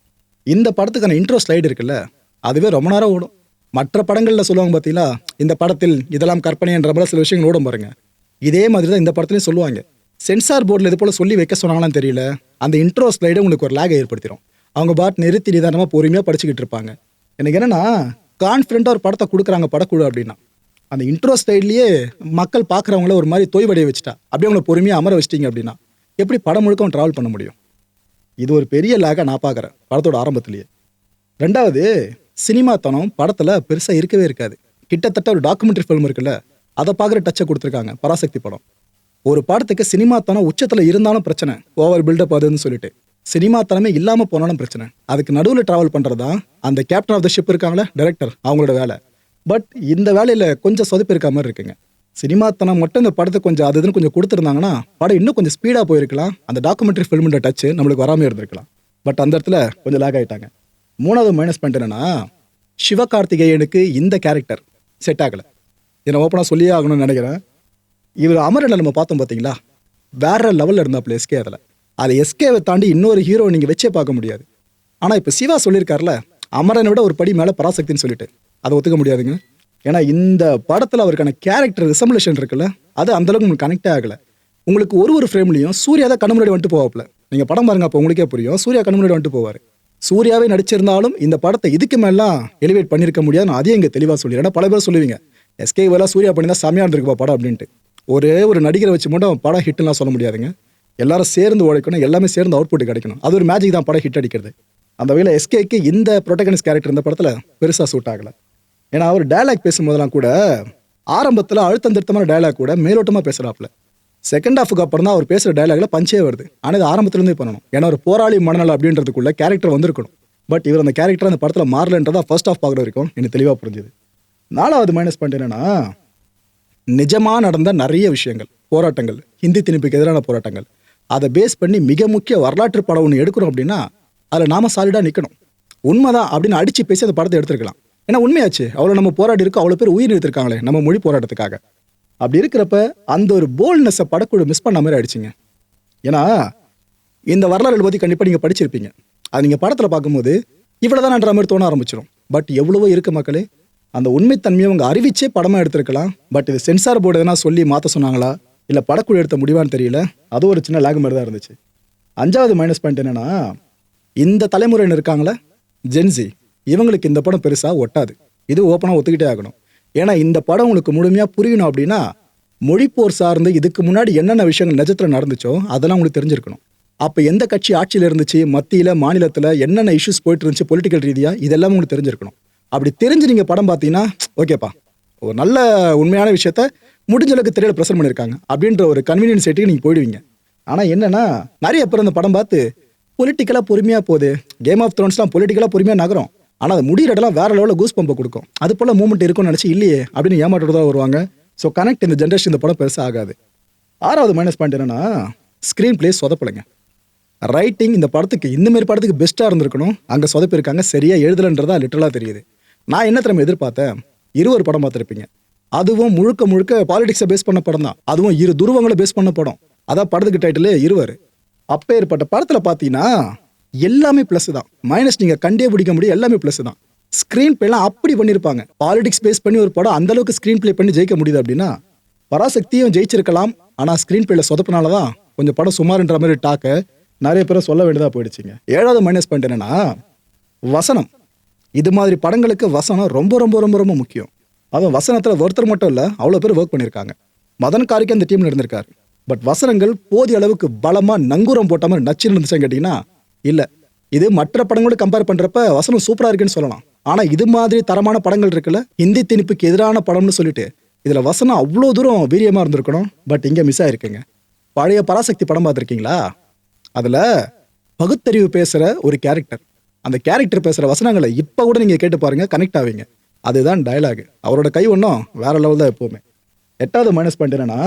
இந்த படத்துக்கான இன்ட்ரோ ஸ்லைடு இருக்குல்ல, அதுவே ரொம்ப நேரம் ஓடும். மற்ற படங்களில் சொல்லுவாங்க பார்த்தீங்களா, இந்த படத்தில் இதெல்லாம் கற்பனைன்ற மாதிரி சில விஷயங்கள் ஓடும் பாருங்க. இதே மாதிரி தான் இந்த படத்துலையும் சொல்லுவாங்க. சென்சார் போர்டில் இது போல் சொல்லி வைக்க சொன்னாங்களான்னு தெரியல, அந்த இன்ட்ரோ ஸ்லைடை உங்களுக்கு ஒரு லேகை ஏற்படுத்திடும். அவங்க பாட் நிறுத்தி நிதானமாக பொறுமையாக படிச்சுக்கிட்டு இருப்பாங்க. எனக்கு என்னன்னா, கான்ஃபிடென்ட்டாக ஒரு படத்தை கொடுக்குறாங்க படக்குழு அப்படின்னா, அந்த இன்ட்ரோ ஸ்லைட்லேயே மக்கள் பார்க்குறவங்கள ஒரு மாதிரி தொய்வடைய வச்சுட்டா, அப்படியே அவங்கள பொறுமையாக அமர வச்சிட்டிங்க அப்படின்னா எப்படி படம் முழுக்க ட்ராவல் பண்ண முடியும்? இது ஒரு பெரிய லேகாக நான் பார்க்குறேன் படத்தோட ஆரம்பத்திலேயே. 2வது, சினிமாத்தனம் படத்தில் பெருசாக இருக்கவே இருக்காது. கிட்டத்தட்ட ஒரு டாக்குமெண்ட்ரி ஃபிலிம் இருக்குல்ல, அதை பார்க்குற டச்சை கொடுத்துருக்காங்க பராசக்தி படம். ஒரு படத்துக்கு சினிமாத்தனம் உச்சத்தில் இருந்தாலும் பிரச்சனை, ஓவர் பில்டப் அதுன்னு சொல்லிட்டு சினிமாத்தனமே இல்லாமல் போனாலும் பிரச்சனை. அதுக்கு நடுவில் ட்ராவல் பண்ணுறது தான் அந்த கேப்டன் ஆஃப் த ஷிப் இருக்காங்களே டைரக்டர், அவங்களோட வேலை. பட் இந்த வேலையில் கொஞ்சம் சொதப்பு இருக்க மாதிரி இருக்குங்க. சினிமாத்தனம் மட்டும் இந்த படத்துக்கு கொஞ்சம் அது இதுன்னு கொஞ்சம் கொடுத்துருந்தாங்கன்னா படம் இன்னும் கொஞ்சம் ஸ்பீடாக போயிருக்கலாம். அந்த டாக்குமெண்ட்ரி ஃபிலிம்ன்ற டச்சு நம்மளுக்கு வராமல் இருந்திருக்கலாம். பட் அந்த இடத்துல கொஞ்சம் லேக் ஆகிட்டாங்க. 3வது மைனஸ் பாயிண்ட் என்னன்னா, சிவகார்த்திகேயனுக்கு இந்த கேரக்டர் செட் ஆகலை. இதை ஓப்பனாக சொல்லியே ஆகணும்னு நினைக்கிறேன். இவர் அமரனில் நம்ம பார்த்தோம் பார்த்தீங்களா, வேற லெவலில் இருந்தாப்புல எஸ்கே. அதை எஸ்கேவை தாண்டி இன்னொரு ஹீரோ நீங்கள் வச்சே பார்க்க முடியாது. ஆனால் இப்போ சிவா சொல்லியிருக்காருல, அமரனை விட ஒரு படி மேலே பராசக்தின்னு சொல்லிட்டு, அதை ஒத்துக்க முடியாதுங்க. ஏன்னா இந்த படத்தில் அவருக்கான கேரக்டர் ரிசம்பிளேஷன் இருக்குல்ல, அது அந்தளவுக்கு உங்களுக்கு கனெக்டே ஆகலை. உங்களுக்கு ஒரு ஃப்ரேம்லையும் சூர்யா தான் கண்ணு முன்னாடி வந்துட்டு போவாப்புல. நீங்கள் படம் பாருங்க, அப்போ உங்களுக்கே புரியும். சூர்யா கண்ணு முன்னாடி வந்துட்டு போவார். சூர்யாவே நடிச்சிருந்தாலும் இந்த படத்தை இதுக்கு மேலாம் எலிவேட் பண்ணியிருக்க முடியாது. நான் அதையும் இங்கே தெளிவாக சொல்லிடுறேன். ஏன்னா பல பேர் சொல்லுவீங்க, எஸ்கே வேலை சூர்யா பண்ணி தான் செமையாக இருந்திருக்குப்பா படம் அப்படின்ட்டு. ஒரே ஒரு நடிகரை வச்சு மட்டும் படம் ஹிட்லாம் சொல்ல முடியாதுங்க. எல்லாரும் சேர்ந்து உழைக்கணும், எல்லாமே சேர்ந்து அவுட்புட் கிடைக்கணும். அது ஒரு மேஜிக் தான் படம் ஹிட் அடிக்கிறது. அந்த வகையில் எஸ்கேக்கு இந்த ப்ரொட்டகனிஸ்ட் கேரக்டர் இந்த படத்தில் பெருசாக சூட் ஆகலை. ஏன்னா அவர் டயலாக் பேசும்போதெல்லாம் கூட ஆரம்பத்தில் அழுத்தம் திருத்தமான டயலாக் கூட மேலோட்டமாக பேசுகிறாப்புல. செகண்ட் ஹாஃபுக்கு அப்புறம் தான் அவர் பேசுகிற டயலாக்ல பஞ்சே வருது. ஆனால் இது ஆரம்பத்துலேருந்தே பண்ணணும். ஏன்னா ஒரு போராளி மனநல அப்படின்றதுக்குள்ள கேரக்டர் வந்திருக்கணும். பட் இவர் அந்த கேரக்டர் அந்த படத்தில் மாறலன்றதா ஃபர்ஸ்ட் ஹாஃப் பார்க்குற வரைக்கும் எனக்கு தெளிவாக புரிஞ்சுது. 4வது மைனஸ் பாயிண்ட் என்னன்னா, நிஜமாக நடந்த நிறைய விஷயங்கள், போராட்டங்கள், ஹிந்தி திணிப்புக்கு எதிரான போராட்டங்கள், அதை பேஸ் பண்ணி மிக முக்கிய வரலாற்று படம் ஒன்று எடுக்கிறோம் அப்படின்னா அதில் நாம சாலிடாக நிற்கணும். உண்மைதான் அப்படின்னு அடித்து பேசி அந்த படத்தை எடுத்துருக்கலாம். ஏன்னா உண்மையாச்சு, அவ்வளோ நம்ம போராடி இருக்கோம், அவ்வளோ பேர் உயிர் எடுத்திருக்காங்களே நம்ம மொழி போராட்டத்துக்காக. அப்படி இருக்கிறப்ப அந்த ஒரு போல்ட்னஸை படக்குழு மிஸ் பண்ண மாதிரி ஆயிடுச்சுங்க. ஏன்னா இந்த வரலாறுகளை பற்றி கண்டிப்பாக நீங்கள் படிச்சிருப்பீங்க. அது நீங்கள் படத்தில் பார்க்கும்போது இவ்வளோதான்ன்ற மாதிரி தோண ஆரம்பிச்சிடும். பட் எவ்வளவோ இருக்கு மக்களே. அந்த உண்மைத்தன்மையை அவங்க அறிவிச்சே படமாக எடுத்திருக்கலாம். பட் இது சென்சார் போர்டு எதனா சொல்லி மாற்ற சொன்னாங்களா இல்லை படக்குழு எடுத்த முடிவான்னு தெரியல. அது ஒரு சின்ன லேக் மாதிரி தான் இருந்துச்சு. 5வது மைனஸ் பாயிண்ட் என்னன்னா, இந்த தலைமுறைன்னு இருக்காங்களே ஜென்சி, இவங்களுக்கு இந்த படம் பெருசாக ஒட்டாது. இது ஓப்பனாக ஒத்துக்கிட்டே ஆகணும். ஏன்னா இந்த படம் உங்களுக்கு முழுமையாக புரியணும் அப்படின்னா மொழிப்போர் சார்ந்து இதுக்கு முன்னாடி என்னென்ன விஷயங்கள் நிஜத்தில் நடந்துச்சோ அதெல்லாம் உங்களுக்கு தெரிஞ்சிருக்கணும். அப்போ எந்த கட்சி ஆட்சியில் இருந்துச்சு, மத்தியில் மாநிலத்தில் என்னென்ன இஷ்யூஸ் போயிட்டு இருந்துச்சு பொலிட்டிக்கல் ரீதியாக, இதெல்லாம் உங்களுக்கு தெரிஞ்சிருக்கணும். அப்படி தெரிஞ்சு நீங்கள் படம் பார்த்தீங்கன்னா ஓகேப்பா ஒரு நல்ல உண்மையான விஷயத்த முடிஞ்ச அளவுக்கு திரையில ப்ரெசென்ட் பண்ணியிருக்காங்க அப்படின்ற ஒரு கன்வீனியன்ஸ் சைட்டுக்கு நீங்கள் போயிடுவீங்க. ஆனால் என்னன்னா நிறைய பேர் அந்த படம் பார்த்து பொலிட்டிக்கலாக பொறுமையாக போகுது, கேம் ஆஃப் த்ரோன்ஸ்லாம் பொலிட்டிக்கலாக பொறுமையாக நகரும், ஆனால் அது முடிகிற இடம்லாம் வேற லெவலில் கூஸ் பம்பை கொடுக்கும், அது போல் மூமெண்ட் இருக்கும்னு நினச்சி இல்லையே அப்படின்னு ஏமாற்றோட தான் வருவாங்க. ஸோ கனெக்ட் இந்த ஜென்ரேஷன் இந்த படம் பெருசாக ஆகாது. 6வது மைனஸ் பாயிண்ட் என்னன்னா, ஸ்க்ரீன் பிளே சொதப்பலைங்க. ரைட்டிங் இந்த படத்துக்கு இந்த மாதிரி படத்துக்கு பெஸ்ட்டாக இருந்திருக்கணும், அங்கே சொதப்பிருக்காங்க, சரியாக எழுதலைன்றதா லிட்டரலாக தெரியுது. நான் என்ன திறமை எதிர்பார்த்தேன், 20 படம் பார்த்துருப்பீங்க, அதுவும் முழுக்க முழுக்க பாலிடிக்ஸை பேஸ் பண்ண படம் தான், அதுவும் 2 துருவங்களை பேஸ் பண்ண படம். அதான் படத்துக்கு டைட்டில் 20. அப்பேற்பட்ட படத்தில் பார்த்தீங்கன்னா எல்லாமே ப்ளஸ் தான், மைனஸ் நீங்கள் கண்டே பிடிக்க முடியும், எல்லாமே ப்ளஸ் தான். ஸ்க்ரீன் பிளேலாம் அப்படி பண்ணியிருப்பாங்க. பாலிடிக்ஸ் பேஸ் பண்ணி ஒரு படம் அந்த அளவுக்கு ஸ்க்ரீன் பிளே பண்ணி ஜெயிக்க முடியுது அப்படின்னா பராசக்தியும் ஜெயிச்சிருக்கலாம். ஆனால் ஸ்க்ரீன் பிளேல சொதப்பினால தான் கொஞ்சம் படம் சுமார்ன்ற மாதிரி டாக்க நிறைய பேரை சொல்ல வேண்டியதாக போயிடுச்சுங்க. 7வது மைனஸ் பாயிண்ட் என்னன்னா, வசனம். இது மாதிரி படங்களுக்கு வசனம் ரொம்ப ரொம்ப ரொம்ப ரொம்ப முக்கியம். அதுவும் வசனத்தில் ஒருத்தர் மட்டும் இல்லை, அவ்வளோ பேர் ஒர்க் பண்ணியிருக்காங்க. மதன் காரிக்கு அந்த டீமில் இருந்திருக்காரு. பட் வசனங்கள் போதிய அளவுக்கு பலமாக நங்கூரம் போட்ட மாதிரி நச்சுன்னு இருந்துச்சுன்னு கேட்டிங்கன்னா இல்லை. இது மற்ற படங்களோட கம்பேர் பண்ணுறப்ப வசனம் சூப்பராக இருக்குன்னு சொல்லலாம். ஆனால் இது மாதிரி தரமான படங்கள் இருக்குல்ல, ஹிந்தி திணிப்புக்கு எதிரான படம்னு சொல்லிட்டு இதில் வசனம் அவ்வளோ தூரம் வீரியமாக இருந்திருக்கணும். பட் இங்கே மிஸ் ஆகிருக்குங்க. பழைய பராசக்தி படம் பார்த்துருக்கீங்களா? அதில் பகுத்தறிவு பேசுகிற ஒரு கேரக்டர், அந்த கேரக்டர் பேசுகிற வசனங்களை இப்போ கூட நீங்கள் கேட்டு பாருங்கள், கனெக்ட் ஆவீங்க. அதுதான் டயலாக். அவரோட கை ஒன்றும் வேற லெவல் தான் எப்போவுமே. 8வது மைனஸ் பாயிண்ட் என்னன்னா,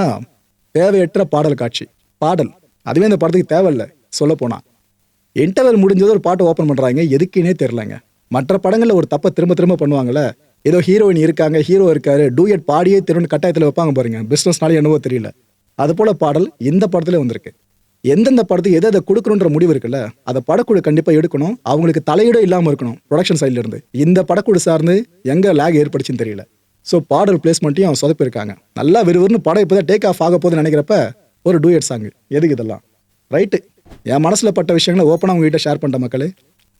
தேவையற்ற பாடல் காட்சி. பாடல் அதுவே இந்த படத்துக்கு தேவையில்லை சொல்ல போனால். இன்டர்வல் முடிஞ்சது ஒரு பாட்டு ஓப்பன் பண்ணுறாங்க, எதுக்குன்னே தெரிலங்க. மற்ற படங்களில் ஒரு தப்பை திரும்ப திரும்ப பண்ணுவாங்கல்ல, ஏதோ ஹீரோயின் இருக்காங்க, ஹீரோ இருக்காரு, டூயட் பாடியே திரும்ப கட்டாயத்தில் வைப்பாங்க பாருங்க, பிஸ்னஸ்னாலே என்னவோ தெரியல. அது போல பாடல் இந்த படத்துல வந்திருக்கு. எந்தெந்த படத்துக்கு எதை கொடுக்கணுன்ற முடிவு இருக்குல்ல, அதை படக்குழு கண்டிப்பாக எடுக்கணும். அவங்களுக்கு தலையீடோ இல்லாமல் இருக்கணும் ப்ரொடக்ஷன் சைட்ல இருந்து. இந்த படக்குழு சார்ந்து எங்கே லேக் ஏற்படுச்சுன்னு தெரியல. ஸோ பாடல் பிளேஸ்மெண்ட்டையும் அவங்க சொதப்பிருக்காங்க. நல்லா விறுவிறுன்னு படம் இப்போ தான் டேக் ஆஃப் ஆக போகுதுன்னு நினைக்கிறப்ப ஒரு டூயட் சாங், எதுக்கு இதெல்லாம்? ரைட்டு, என் மனசில் பட்ட விஷயங்களை ஓப்பனாக உங்ககிட்ட ஷேர் பண்ணிட்ட மக்களே.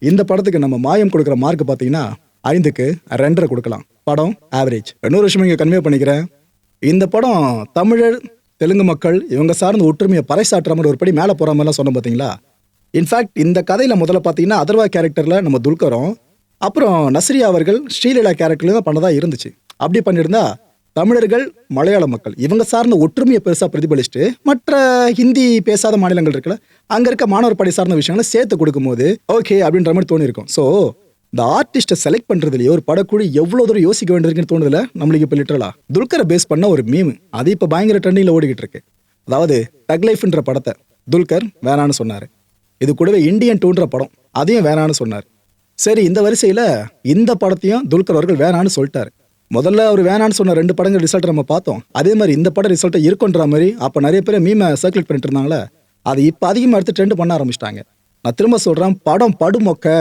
இந்த படத்துக்கு நம்ம மாயம் கொடுக்குற மார்க் பார்த்தீங்கன்னா 5க்கு 2.5 கொடுக்கலாம். படம் ஆவரேஜ். இன்னொரு விஷயம் இங்கே கன்வே பண்ணிக்கிறேன், இந்த படம் தமிழர் தெலுங்கு மக்கள் இவங்க சார்ந்த ஒற்றுமையை பறைசாற்றுற மாதிரி ஒரு படி மேலே போகிற மாதிரிலாம் சொன்னோம் பார்த்தீங்களா. இன்ஃபேக்ட் இந்த கதையில் முதல்ல பார்த்தீங்கன்னா அதர்வா கேரக்டரில் நம்ம துல்கரும், அப்புறம் நஸ்ரியா அவர்கள் ஸ்ரீலீலா கேரக்டர்லையும் தான் பண்ணதாக இருந்துச்சு. அப்படி பண்ணியிருந்தா தமிழர்கள் மலையாள மக்கள் இவங்க சார்ந்த ஒற்றுமையை பெருசாக பிரதிபலிச்சுட்டு மற்ற ஹிந்தி பேசாத மாநிலங்கள் இருக்குல்ல, அங்கே இருக்க மாணவர் படை சார்ந்த விஷயங்களை சேர்த்து கொடுக்கும்போது ஓகே அப்படின்ற மாதிரி தோணிருக்கும். ஸோ இந்த ஆர்டிஸ்ட்டை செலக்ட் பண்ணுறதுலேயே ஒரு படக்குழு எவ்வளோ தூரம் யோசிக்க வேண்டியிருக்குன்னு தோணுதில்ல நம்மளுக்கு. இப்போ லிட்டரலா துல்கரை பேஸ் பண்ண ஒரு மீம் அது இப்போ பயங்கர ட்ரெண்டிங்கில் ஓடிக்கிட்டு இருக்கு. அதாவது டக் லைஃப்ன்ற படத்தை துல்கர் வேணான்னு சொன்னார். இது கூடவே இந்தியன் 2ன்ற படம் அதையும் வேணான்னு சொன்னார். சரி, இந்த வரிசையில் இந்த படத்தையும் துல்கர் அவர்கள் வேணான்னு சொல்லிட்டாரு. முதல்ல அவர் வேணான்னு சொன்ன 2 படங்கள் ரிசல்ட் நம்ம பார்த்தோம். அதே மாதிரி இந்த படம் ரிசல்ட்டை இருக்குன்ற மாதிரி அப்போ நிறைய பேர் மீமை சர்க்குலேட் பண்ணிட்டு இருந்தாங்களே, அது இப்போ அதிகமாக எடுத்து ட்ரெண்ட் பண்ண ஆரம்பிச்சிட்டாங்க. நான் திரும்ப சொல்கிறேன், படம் படுமொக்க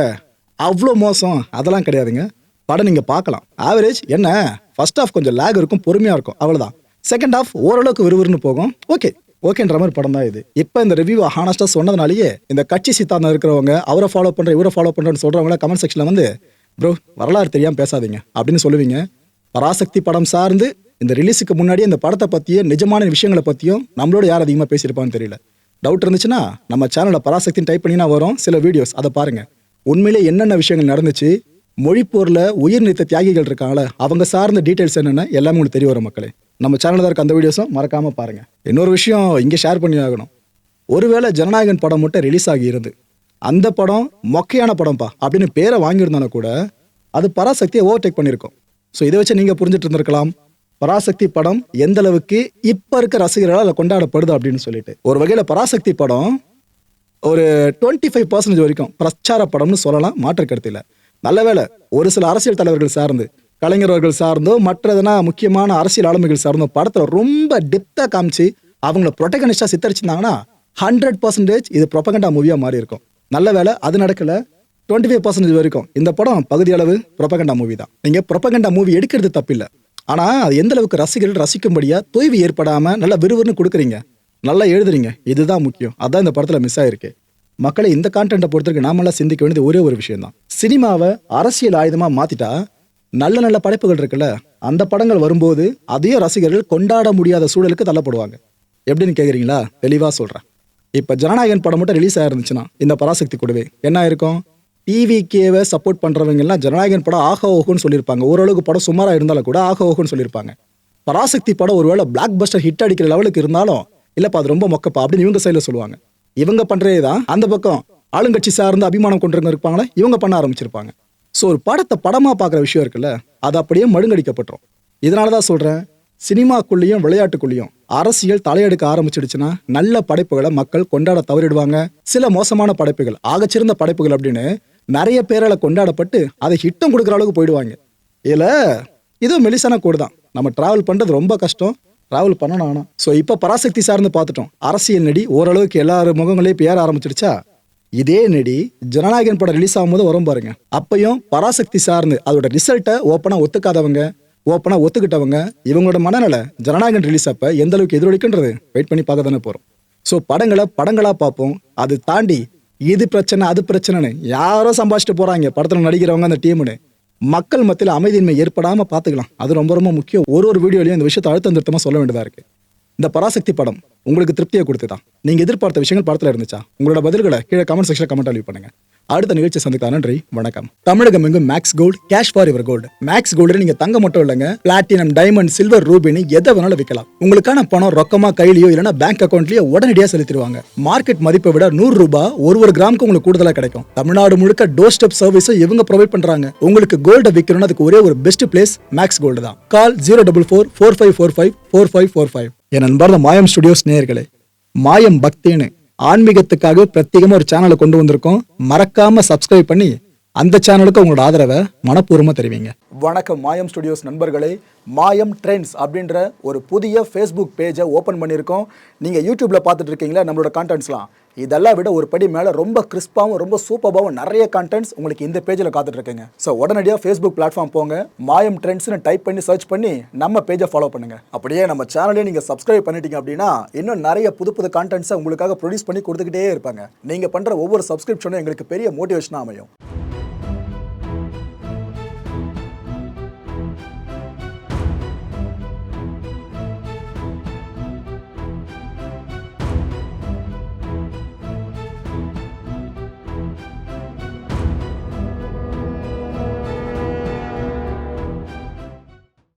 அவ்வளோ மோசம் அதெல்லாம் கிடையாதுங்க. படம் நீங்கள் பார்க்கலாம், ஆவரேஜ். என்ன ஃபர்ஸ்ட் ஹாஃப் கொஞ்சம் லேக் இருக்கும், பொறுமையாக இருக்கும், அவ்வளோதான். செகண்ட் ஹாஃப் ஓரளவுக்கு விறுவிறுன்னு போகும். ஓகேன்ற மாதிரி படம் தான் இது. இப்போ இந்த ரிவ்யூ ஹானஸ்டாக சொன்னதுனாலேயே இந்த கட்சி சித்தாந்தம் இருக்கிறவங்க, அவரை ஃபாலோ பண்ணுற இவரை ஃபாலோ பண்ணுறேன்னு சொல்கிறவங்கள கமெண்ட் செக்ஷனில் வந்து ப்ரோ வரலாறு தெரியாமல் பேசாதீங்க அப்படின்னு சொல்லுவீங்க. பராசக்தி படம் சார்ந்து இந்த ரிலீஸுக்கு முன்னாடி இந்த படத்தை பற்றியும் நிஜமான விஷயங்களை பற்றியும் நம்மளோட யார் அதிகமாக பேசியிருப்பான்னு தெரியல. டவுட் இருந்துச்சுன்னா நம்ம சேனலில் பராசக்தின்னு டைப் பண்ணினா வரும் சில வீடியோஸ், அதை பாருங்கள். உண்மையிலே என்னென்ன விஷயங்கள் நடந்துச்சு, மொழிப்போரில் உயிர் நீத்த தியாகிகள் இருக்காங்களே அவங்க சார்ந்த டீட்டெயில்ஸ் என்னென்ன எல்லாமே உங்களுக்கு தெரிய வரும் மக்களே. நம்ம சேனலில் தான் இருக்க அந்த வீடியோஸும் மறக்காமல் பாருங்கள். இன்னொரு விஷயம் இங்கே ஷேர் பண்ணி ஆகணும், ஒருவேளை ஜனநாயகன் படம் மட்டும் ரிலீஸ் ஆகி இருந்து அந்த படம் மொக்கையான படம்ப்பா அப்படின்னு பேரை வாங்கியிருந்தாலும் கூட அது பராசக்தியை ஓவர்டேக் பண்ணியிருக்கோம். ஸோ இதை வச்சு நீங்கள் புரிஞ்சுட்டு இருந்திருக்கலாம் பராசக்தி படம் எந்த அளவுக்கு இப்போ இருக்க ரசிகர்களால் அதில் கொண்டாடப்படுது அப்படின்னு சொல்லிட்டு. ஒரு வகையில் பராசக்தி படம் ஒரு 25% வரைக்கும் பிரச்சார படம்னு சொல்லலாம், மாற்று கருத்து இல்லை. நல்ல வேளை ஒரு சில அரசியல் தலைவர்கள் சார்ந்து கலைஞர் அவர்கள் சார்ந்தோ மற்ற எதனா முக்கியமான அரசியல் ஆளுமைகள் சார்ந்தோ படத்தில் ரொம்ப டெப்த்தாக காமிச்சு அவங்கள ப்ரொட்டகனிஸ்டாக சித்தரிச்சிருந்தாங்கன்னா 100% இது ப்ரொபகண்டா மூவியாக மாறி இருக்கும். நல்ல வேலை அது நடக்கல. 25% வரைக்கும் இந்த படம் பகுதி அளவு ப்ரொபகண்டா மூவி தான். நீங்கள் ப்ரொபகண்டா மூவி எடுக்கிறது தப்பில்லை, ஆனால் அது எந்த அளவுக்கு ரசிகர்கள் ரசிக்கும்படியாக தொய்வு ஏற்படாமல் நல்லா விறுவிறுன்னு கொடுக்குறீங்க, நல்லா எழுதுறீங்க, இதுதான் முக்கியம். அதான் இந்த படத்தில் மிஸ் ஆயிருக்கு. மக்களை இந்த கான்டென்ட்டை பொறுத்தவரைக்கும் நாமெல்லாம் சிந்திக்க வேண்டியது ஒரே ஒரு விஷயம் தான். சினிமாவை அரசியல் ஆயுதமாக மாற்றிட்டா நல்ல நல்ல படைப்புகள் இருக்குல்ல, அந்த படங்கள் வரும்போது அதையும் ரசிகர்கள் கொண்டாட முடியாத சூழலுக்கு தள்ளப்படுவாங்க. எப்படின்னு கேட்குறீங்களா? தெளிவாக சொல்கிறேன். இப்போ ஜனநாயகன் படம் மட்டும் ரிலீஸ் ஆயிருந்துச்சுன்னா இந்த பராசக்தி கூடவே என்ன ஆயிருக்கும்? டிவிகேவை சப்போர்ட் பண்ணுறவங்கெல்லாம் ஜனநாயகன் படம் ஆக ஓகோன்னு சொல்லியிருப்பாங்க. ஓரளவுக்கு படம் சுமாராக இருந்தாலும் கூட ஆக ஓகோன்னு சொல்லியிருப்பாங்க. பராசக்தி படம் ஒருவேளை பிளாக் பஸ்டர் ஹிட் அடிக்கிற லெவலுக்கு இருந்தாலும் இல்லைப்பா அது ரொம்ப மொக்கப்பா அப்படின்னு இவங்க சைடில் சொல்லுவாங்க. இவங்க பண்ணுறதே தான் அந்த பக்கம் ஆளுங்கட்சி சார்ந்து அபிமானம் கொண்டவங்க இருப்பாங்களே இவங்க பண்ண ஆரம்பிச்சிருப்பாங்க. ஸோ ஒரு படத்தை படமாக பார்க்குற விஷயம் இருக்குல்ல, அது அப்படியே மழுங்கடிக்கப்பட்டுரும். இதனால தான் சொல்கிறேன், சினிமாக்குள்ளேயும் விளையாட்டுக்குள்ளேயும் அரசியல் தலையெடுக்க ஆரம்பிச்சிடுச்சுன்னா நல்ல படைப்புகளை மக்கள் கொண்டாட தவறிடுவாங்க. சில மோசமான படைப்புகள், ஆகச்சிறந்த படைப்புகள் அப்படின்னு நிறைய பேரால் கொண்டாடப்பட்டு அதை ஹிட்டம் கொடுக்குற அளவுக்கு போயிடுவாங்க. இதில் இதுவும் மெலிசான கோடு தான். நம்ம டிராவல் பண்ணுறது ரொம்ப கஷ்டம், டிராவல் பண்ணணும். ஆனால் ஸோ இப்போ பராசக்தி சார்ந்து பார்த்துட்டோம். அரசியல் நடி ஓரளவுக்கு எல்லாரும் முகங்களையும் பேர ஆரம்பிச்சிடுச்சா, இதே நடி ஜனநாயகன் படம் ரிலீஸ் ஆகும்போது வரும் பாருங்க, அப்பையும் பராசக்தி சார்ந்து அதோட ரிசல்ட்டை ஓப்பனாக ஒத்துக்காதவங்க, ஓப்பனாக ஒத்துக்கிட்டவங்க, இவங்களோட மனநல ஜனநாயகன் ரிலீஸ் அப்போ எந்த அளவுக்கு எதிரொலிக்குன்றது வெயிட் பண்ணி பார்க்க தானே போகிறோம். ஸோ படங்களை படங்களாக பார்ப்போம். அது தாண்டி இது பிரச்சனை அது பிரச்சனைன்னு யாரோ சம்பாதிச்சுட்டு போகிறாங்க படத்தில் நடிக்கிறவங்க அந்த டீம்னு மக்கள் மத்தியில் அமைதியின்மை ஏற்படாமல் பார்த்துக்கலாம். அது ரொம்ப ரொம்ப முக்கியம். ஒரு வீடியோலையும் இந்த விஷயத்தை அழுத்தம் திருத்தமாக சொல்ல வேண்டியதாக இருக்குது. இந்த பராசக்தி படம் உங்களுக்கு திருப்தியை கொடுத்துதான்? நீங்கள் எதிர்பார்த்த விஷயங்கள் படத்தில் இருந்துச்சா? உங்களோட பதில்களை கீழே கமெண்ட் செக்ஷனில் கமெண்ட் லீவ் பண்ணுங்க. அடுத்த நிகழ்ச்சி சந்திக்கலாம். நன்றி, வணக்கம். தமிழகம் எங்கும் Max Gold, cash for your gold. Max Gold நீங்க தங்க மட்டும் இல்லைங்க, பிளாட்டினம், டைமண்ட், சில்வர், ரூபினி எதை வேணாலும் விற்கலாம். உங்களுக்கான பணம் ரொக்கமா கையிலயோ இல்லைன்னா பேங்க் அக்கௌண்ட்லயோ உடனடியாக செலுத்திடுவாங்க. மார்க்கெட் மதிப்பை விட 100 ரூபாய் ஒரு கிராமுக்கு உங்களுக்கு கூடுதலாக கிடைக்கும். தமிழ்நாடு முழுக்க டோர் ஸ்டெப் சர்வீஸும் இவங்க ப்ரொவைட் பண்றாங்க. உங்களுக்கு கோல்ட விற்கணும்னு அதுக்கு ஒரே ஒரு பெஸ்ட் பிளேஸ் மேக்ஸ் கோல்டு தான். கால் 04445454545. என் நண்பர் மாயம் ஸ்டுடியோஸ் நேயர்களே, மாயம் பக்தின்னு ஆன்மீகத்துக்காக பிரத்யேகமாக ஒரு சேனலை கொண்டு வந்திருக்கோம். மறக்காம சப்ஸ்கிரைப் பண்ணி அந்த சேனலுக்கு உங்களோட ஆதரவை மனப்பூர்வமாக தெரிவிங்க. வணக்கம் மாயம் ஸ்டுடியோஸ் நண்பர்களே. மாயம் ட்ரெண்ட்ஸ் அப்படின்ற ஒரு புதிய ஃபேஸ்புக் பேஜை ஓப்பன் பண்ணியிருக்கோம். நீங்கள் யூடியூப்பில் பார்த்துட்டு இருக்கீங்களா நம்மளோட கான்டென்ட்ஸ்லாம், இதெல்லாம் விட ஒரு படி மேலே ரொம்ப கிறிஸ்பாகவும் ரொம்ப சூப்பராகவும் நிறைய கான்டென்ட்ஸ் உங்களுக்கு இந்த பேஜில் காத்துட்டு இருக்குங்க. ஸோ உடனடியாக ஃபேஸ்புக் பிளாட்ஃபார்ம் போங்க, மாயம் ட்ரெண்ட்ஸ்னு டைப் பண்ணி சர்ச் பண்ணி நம்ம பேஜை ஃபாலோ பண்ணுங்கள். அப்படியே நம்ம சேனலையும் நீங்கள் சப்ஸ்கிரைப் பண்ணிட்டீங்க அப்படின்னா இன்னும் நிறைய புது புது கான்டென்ட்ஸை உங்களுக்காக ப்ரொடியூஸ் பண்ணி கொடுத்துக்கிட்டே இருப்பாங்க. நீங்கள் பண்ணுற ஒவ்வொரு சப்ஸ்கிரிப்ஷனும் எங்களுக்கு பெரிய மோட்டிவேஷனாக அமையும்.